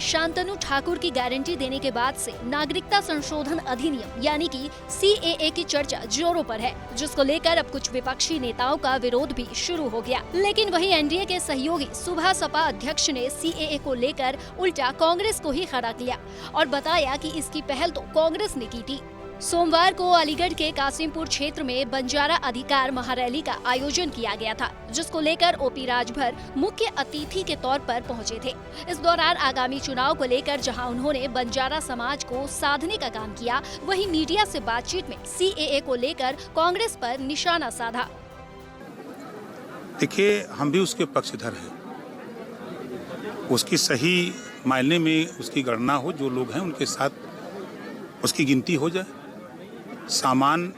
शांतनु ठाकुर की गारंटी देने के बाद से नागरिकता संशोधन अधिनियम यानी कि CAA की चर्चा जोरों पर है, जिसको लेकर अब कुछ विपक्षी नेताओं का विरोध भी शुरू हो गया। लेकिन वहीं एनडीए के सहयोगी सुभा सपा अध्यक्ष ने CAA को लेकर उल्टा कांग्रेस को ही खड़ा किया और बताया कि इसकी पहल तो कांग्रेस ने की थी। सोमवार को अलीगढ़ के कासिमपुर क्षेत्र में बंजारा अधिकार महारैली का आयोजन किया गया था, जिसको लेकर ओपी राजभर मुख्य अतिथि के तौर पर पहुंचे थे। इस दौरान आगामी चुनाव को लेकर जहां उन्होंने बंजारा समाज को साधने का काम किया, वहीं मीडिया से बातचीत में CAA को लेकर कांग्रेस पर निशाना साधा। देखिए, हम भी उसके पक्षधर हैं। उसकी सही मायने में उसकी गणना हो, जो लोग हैं उनके साथ उसकी गिनती हो जाए। सामान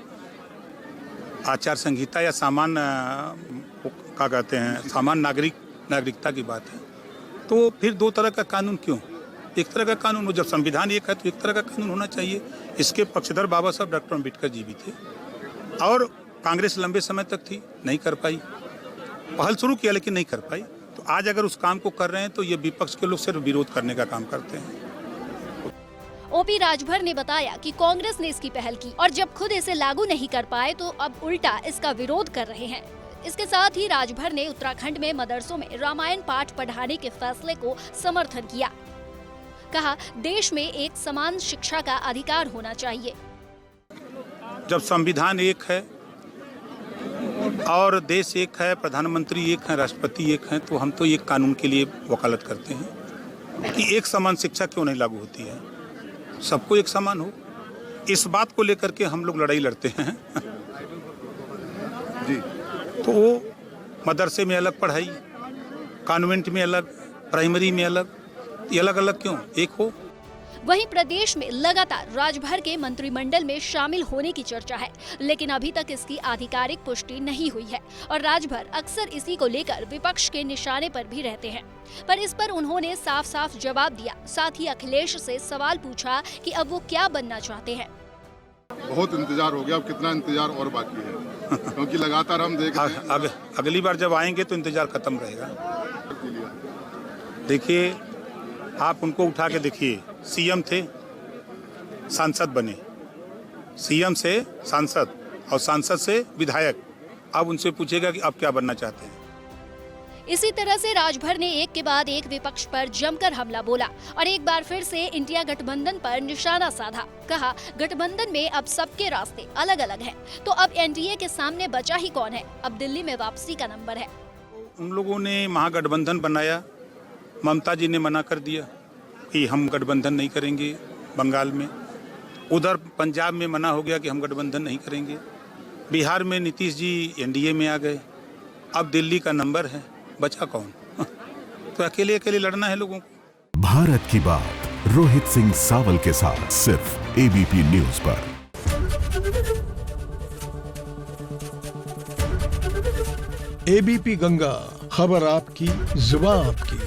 आचार संहिता या सामान क्या कहते हैं, सामान नागरिकता की बात है, तो फिर दो तरह का कानून क्यों? एक तरह का कानून हो। जब संविधान एक है तो एक तरह का कानून होना चाहिए। इसके पक्षधर बाबा साहब डॉक्टर अम्बेडकर जी भी थे और कांग्रेस लंबे समय तक थी, नहीं कर पाई। पहल शुरू किया लेकिन नहीं कर पाई। तो आज अगर उस काम को कर रहे हैं तो ये विपक्ष के लोग सिर्फ विरोध करने का काम करते हैं। ओपी राजभर ने बताया कि कांग्रेस ने इसकी पहल की और जब खुद इसे लागू नहीं कर पाए तो अब उल्टा इसका विरोध कर रहे हैं। इसके साथ ही राजभर ने उत्तराखंड में मदरसों में रामायण पाठ पढ़ाने के फैसले को समर्थन किया। कहा, देश में एक समान शिक्षा का अधिकार होना चाहिए। जब संविधान एक है और देश एक है, प्रधानमंत्री एक है, राष्ट्रपति एक है, तो हम तो एक कानून के लिए वकालत करते हैं कि एक समान शिक्षा क्यों नहीं लागू होती है, सबको एक समान हो। इस बात को लेकर के हम लोग लड़ाई लड़ते हैं जी। तो वो मदरसे में अलग पढ़ाई, कॉन्वेंट में अलग, प्राइमरी में अलग, ये अलग अलग क्यों, एक हो। वहीं प्रदेश में लगातार राजभर के मंत्रिमंडल में शामिल होने की चर्चा है, लेकिन अभी तक इसकी आधिकारिक पुष्टि नहीं हुई है और राजभर अक्सर इसी को लेकर विपक्ष के निशाने पर भी रहते हैं। पर इस पर उन्होंने साफ साफ जवाब दिया। साथ ही अखिलेश से सवाल पूछा कि अब वो क्या बनना चाहते हैं। बहुत इंतजार हो गया, अब कितना इंतजार और बाकी है क्योंकि लगातार हम देख रहे हैं। अगली बार जब आएंगे तो इंतजार खत्म रहेगा। देखिए, आप उनको उठा के देखिए, CM थे, सांसद बने, CM से सांसद और सांसद से विधायक। अब उनसे पूछेगा कि आप क्या बनना चाहते हैं। इसी तरह से राजभर ने एक के बाद एक विपक्ष पर जमकर हमला बोला और एक बार फिर से इंडिया गठबंधन पर निशाना साधा। कहा, गठबंधन में अब सबके रास्ते अलग अलग हैं, तो अब NDA के सामने बचा ही कौन है, अब दिल्ली में वापसी का नंबर है। उन लोगों ने महागठबंधन बनाया, ममता जी ने मना कर दिया कि हम गठबंधन नहीं करेंगे बंगाल में। उधर पंजाब में मना हो गया कि हम गठबंधन नहीं करेंगे। बिहार में नीतीश जी NDA में आ गए। अब दिल्ली का नंबर है, बचा कौन? तो अकेले अकेले लड़ना है लोगों को। भारत की बात रोहित सिंह सावल के साथ सिर्फ ABP न्यूज पर। ABP गंगा, खबर आपकी, जुबान आपकी।